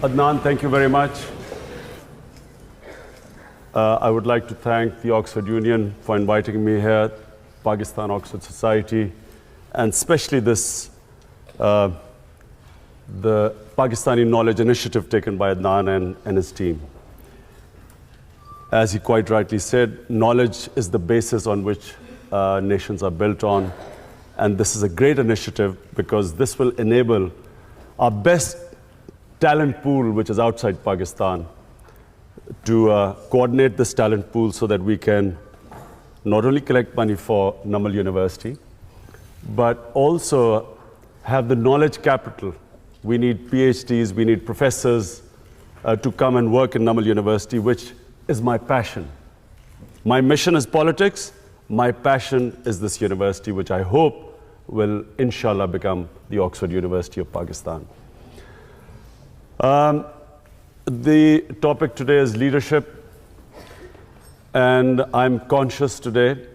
Adnan, thank you very much. I would like to thank the Oxford Union for inviting me here, Pakistan Oxford Society, and especially this, the Pakistani Knowledge Initiative taken by Adnan and his team. As he quite rightly said, knowledge is the basis on which nations are built on. And this is a great initiative because this will enable our best talent pool, which is outside Pakistan, to coordinate this talent pool so that we can not only collect money for Namal University, but also have the knowledge capital. We need PhDs, we need professors to come and work in Namal University, which is my passion. My mission is politics. My passion is this university, which I hope will, inshallah, become the Oxford University of Pakistan. The topic today is leadership. And I'm conscious today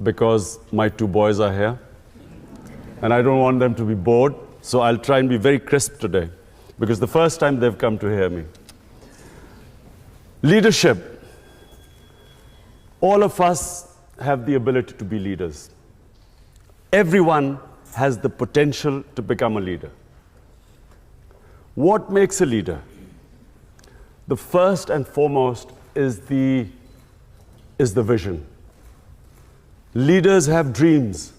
because my two boys are here. And I don't want them to be bored. So I'll try and be very crisp today because the first time they've come to hear me. Leadership. All of us have the ability to be leaders. Everyone has the potential to become a leader. What makes a leader? The first and foremost is the vision. Leaders have dreams.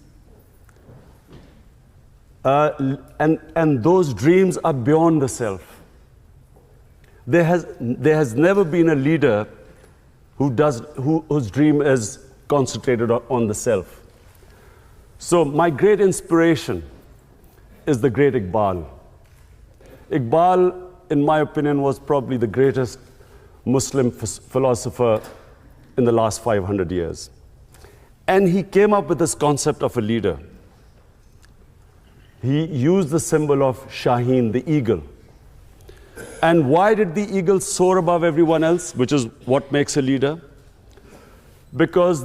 And those dreams are beyond the self. There has never been a leader whose dream is concentrated on the self. So my great inspiration is the great Iqbal. Iqbal, in my opinion, was probably the greatest Muslim philosopher in the last 500 years. And he came up with this concept of a leader. He used the symbol of Shaheen, the eagle. And why did the eagle soar above everyone else, which is what makes a leader? Because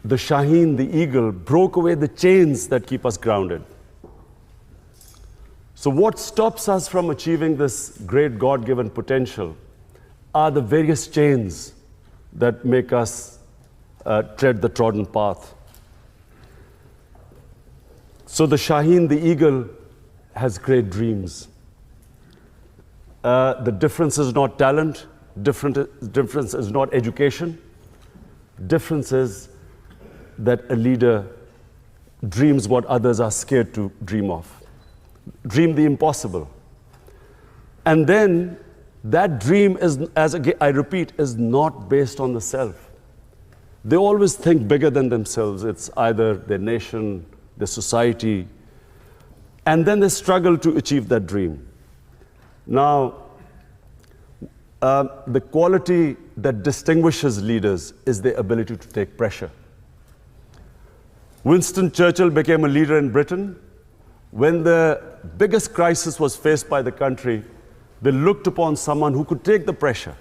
the Shaheen, the eagle, broke away the chains that keep us grounded. So what stops us from achieving this great God-given potential are the various chains that make us tread the trodden path. So the Shaheen, the eagle, has great dreams. The difference is not talent. Difference is not education. Difference is that a leader dreams what others are scared to dream of. Dream the impossible. And then that dream is, as I repeat, is not based on the self. They always think bigger than themselves. It's either their nation, their society, and then they struggle to achieve that dream. Now, the quality that distinguishes leaders is their ability to take pressure. Winston Churchill became a leader in Britain. When the biggest crisis was faced by the country, they looked upon someone who could take the pressure.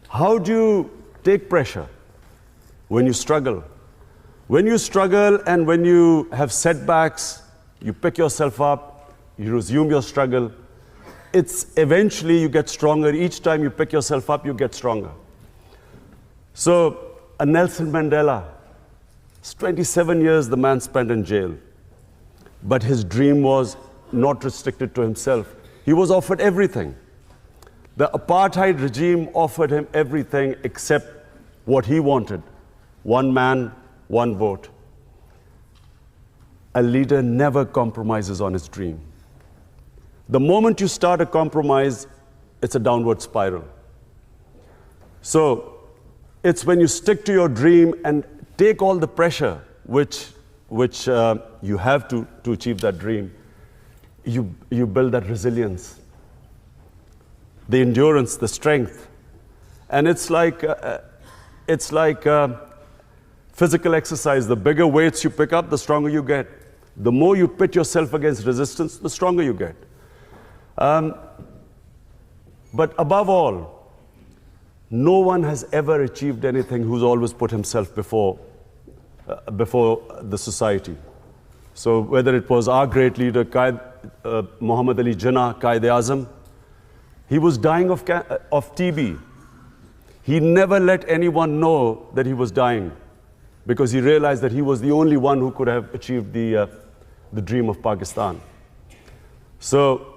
How do you take pressure? When you struggle. When you struggle and when you have setbacks, you pick yourself up, you resume your struggle. It's eventually you get stronger. Each time you pick yourself up, you get stronger. So a Nelson Mandela, it's 27 years the man spent in jail. But his dream was not restricted to himself. He was offered everything. The apartheid regime offered him everything except what he wanted. One man, one vote. A leader never compromises on his dream. The moment you start a compromise, it's a downward spiral. So it's when you stick to your dream and take all the pressure which you have to achieve that dream, you build that resilience, the endurance, the strength. And it's like physical exercise. The bigger weights you pick up, the stronger you get. The more you pit yourself against resistance, the stronger you get. But above all, no one has ever achieved anything who's always put himself before the society. So whether it was our great leader, Muhammad Ali Jinnah, Qaid-e-Azam, he was dying of TB. He never let anyone know that he was dying because he realized that he was the only one who could have achieved the dream of Pakistan. So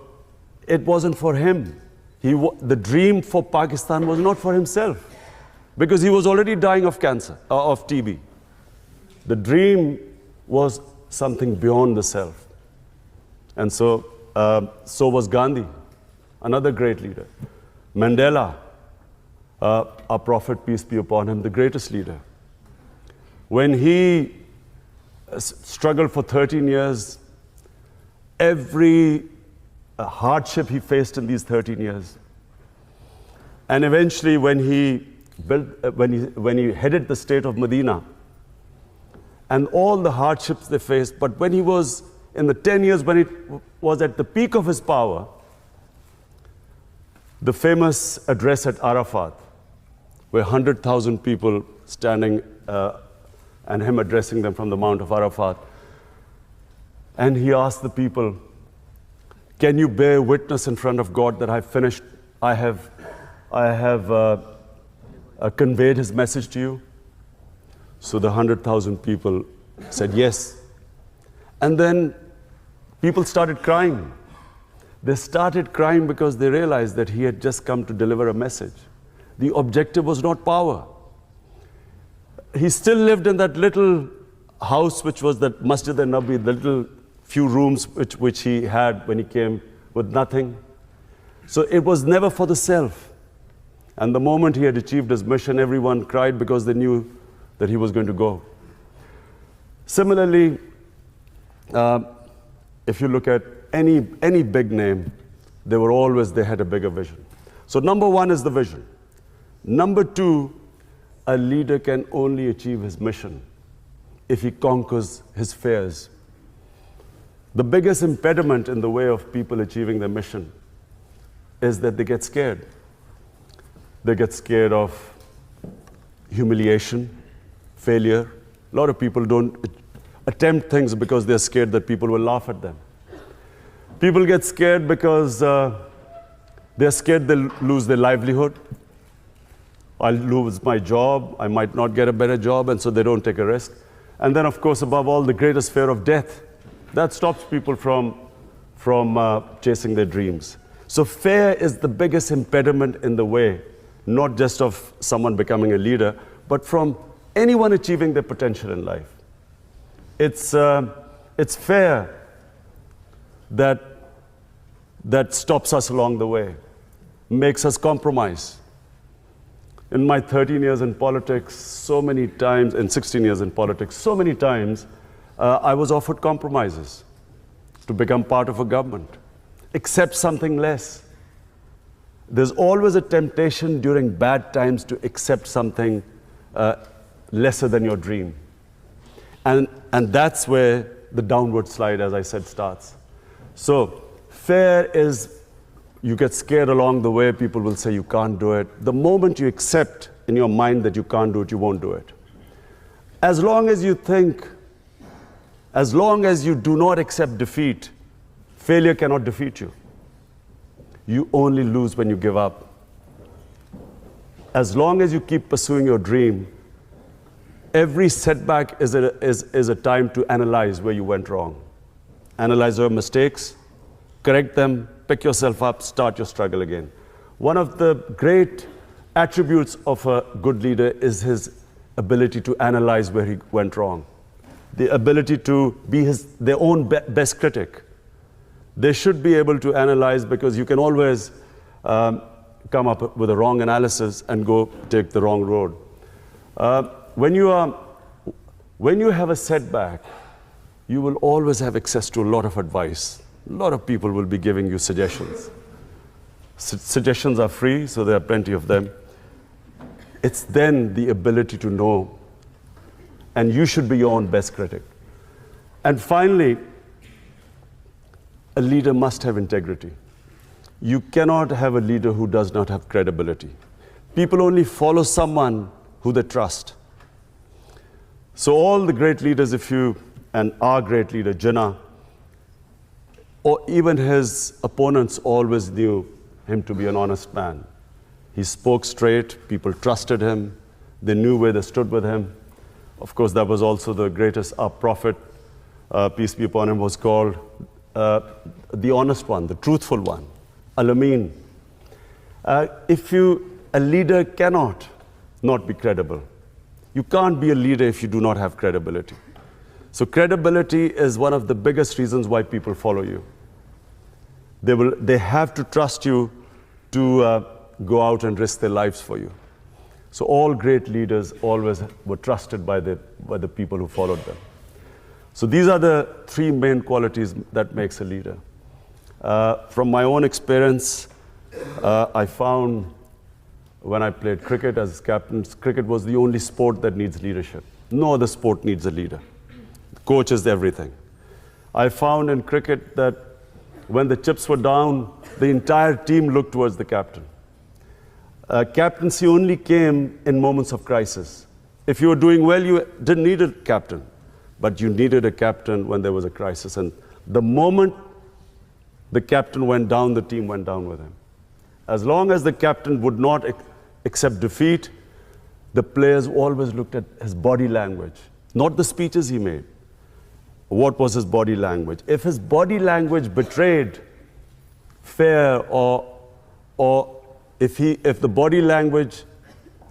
it wasn't for him. The dream for Pakistan was not for himself because he was already dying of cancer, of TB. The dream was something beyond the self. And so was Gandhi, another great leader. Mandela, our prophet, peace be upon him, the greatest leader. When he struggled for 13 years, every hardship he faced in these 13 years. And eventually when he headed the state of Medina, and all the hardships they faced, but when he was in the 10 years when it was at the peak of his power, the famous address at Arafat, where 100,000 people standing and him addressing them from the Mount of Arafat. And he asked the people, can you bear witness in front of God that I have conveyed his message to you? So the 100,000 people said yes. And then people started crying. They started crying because they realized that he had just come to deliver a message. The objective was not power. He still lived in that little house, which was that Masjid al-Nabi, the little few rooms which he had when he came with nothing. So it was never for the self. And the moment he had achieved his mission, everyone cried because they knew that he was going to go. Similarly, if you look at any big name, they had a bigger vision. So number one is the vision. Number two, a leader can only achieve his mission if he conquers his fears. The biggest impediment in the way of people achieving their mission is that they get scared. They get scared of humiliation, failure. A lot of people don't attempt things because they're scared that people will laugh at them. People get scared because they're scared they'll lose their livelihood. I'll lose my job, I might not get a better job, and so they don't take a risk. And then, of course, above all, the greatest fear of death. That stops people from chasing their dreams. So fear is the biggest impediment in the way, not just of someone becoming a leader, but from anyone achieving their potential in life. It's fear that stops us along the way, makes us compromise. In my 13 years in politics, so many times, in 16 years in politics, so many times, I was offered compromises to become part of a government, accept something less. There's always a temptation during bad times to accept something lesser than your dream. And that's where the downward slide, as I said, starts. So fear is, you get scared along the way, people will say you can't do it. The moment you accept in your mind that you can't do it, you won't do it. As long as you think, as long as you do not accept defeat, failure cannot defeat you. You only lose when you give up. As long as you keep pursuing your dream, every setback is a time to analyze where you went wrong. Analyze your mistakes, correct them, pick yourself up, start your struggle again. One of the great attributes of a good leader is his ability to analyze where he went wrong. The ability to be their own best critic. They should be able to analyze, because you can always come up with a wrong analysis and go take the wrong road. When you have a setback, you will always have access to a lot of advice. A lot of people will be giving you suggestions. Suggestions are free, so there are plenty of them. It's then the ability to know, and you should be your own best critic. And finally, a leader must have integrity. You cannot have a leader who does not have credibility. People only follow someone who they trust. So all the great leaders, if you and our great leader, Jinnah, or even his opponents always knew him to be an honest man. He spoke straight, people trusted him, they knew where they stood with him. Of course, that was also the greatest, our prophet, peace be upon him, was called the honest one, the truthful one, Al-Amin. A leader cannot not be credible. You can't be a leader if you do not have credibility. So credibility is one of the biggest reasons why people follow you. They have to trust you to go out and risk their lives for you. So all great leaders always were trusted by the people who followed them. So these are the three main qualities that makes a leader. From my own experience, I found when I played cricket as captain, cricket was the only sport that needs leadership. No other sport needs a leader. The coach is everything. I found in cricket that when the chips were down, the entire team looked towards the captain. Captaincy only came in moments of crisis. If you were doing well, you didn't need a captain, but you needed a captain when there was a crisis. And the moment the captain went down, the team went down with him. As long as the captain would not accept defeat, the players always looked at his body language, not the speeches he made. What was his body language? If his body language betrayed fear or if the body language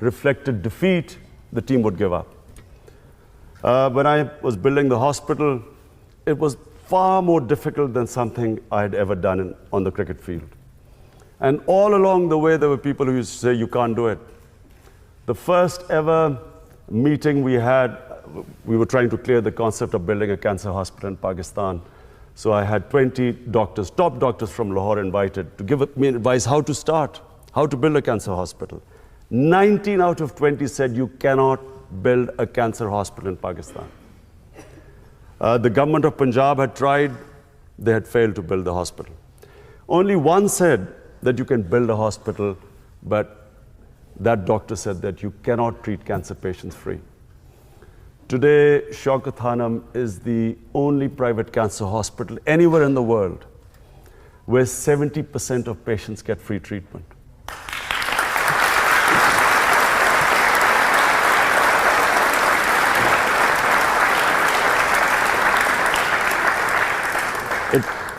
reflected defeat, the team would give up. When I was building the hospital, it was far more difficult than something I had ever done on the cricket field. And all along the way, there were people who used to say, you can't do it. The first ever meeting we had, we were trying to clear the concept of building a cancer hospital in Pakistan. So I had 20 doctors, top doctors from Lahore invited to give me advice how to start, how to build a cancer hospital. 19 out of 20 said you cannot build a cancer hospital in Pakistan. The government of Punjab had tried, they had failed to build the hospital. Only one said that you can build a hospital, but that doctor said that you cannot treat cancer patients free. Today, Shaukat Hanum is the only private cancer hospital anywhere in the world where 70% of patients get free treatment.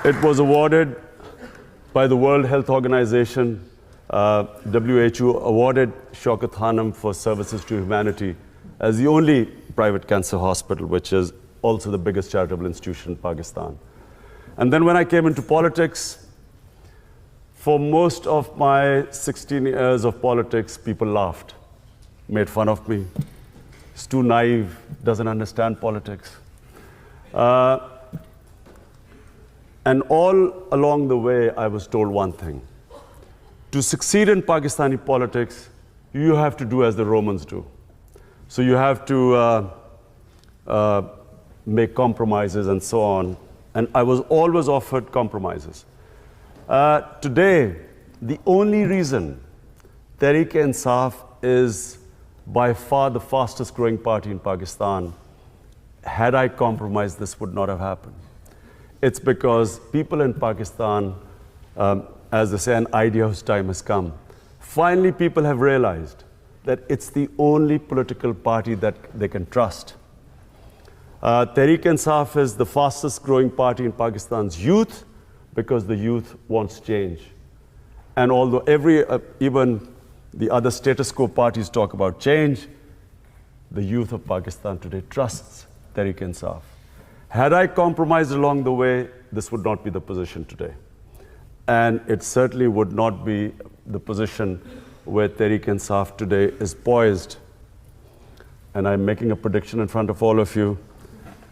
It was awarded by the World Health Organization. WHO awarded Shaukat Hanum for services to humanity as the only private cancer hospital, which is also the biggest charitable institution in Pakistan. And then when I came into politics, for most of my 16 years of politics, people laughed, made fun of me. He's too naive, doesn't understand politics. And all along the way, I was told one thing. To succeed in Pakistani politics, you have to do as the Romans do. So you have to make compromises and so on. And I was always offered compromises. Today, the only reason Tehreek-e-Insaf is by far the fastest growing party in Pakistan, had I compromised, this would not have happened. It's because people in Pakistan, as they say, an idea whose time has come. Finally, people have realized that it's the only political party that they can trust. Tehreek-e-Insaf is the fastest growing party in Pakistan's youth because the youth wants change. And although even the other status quo parties talk about change, the youth of Pakistan today trusts Tehreek-e-Insaf. Had I compromised along the way, this would not be the position today. And it certainly would not be the position where Tehreek-e-Insaf today is poised. And I'm making a prediction in front of all of you.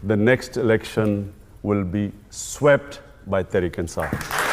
The next election will be swept by Tehreek-e-Insaf.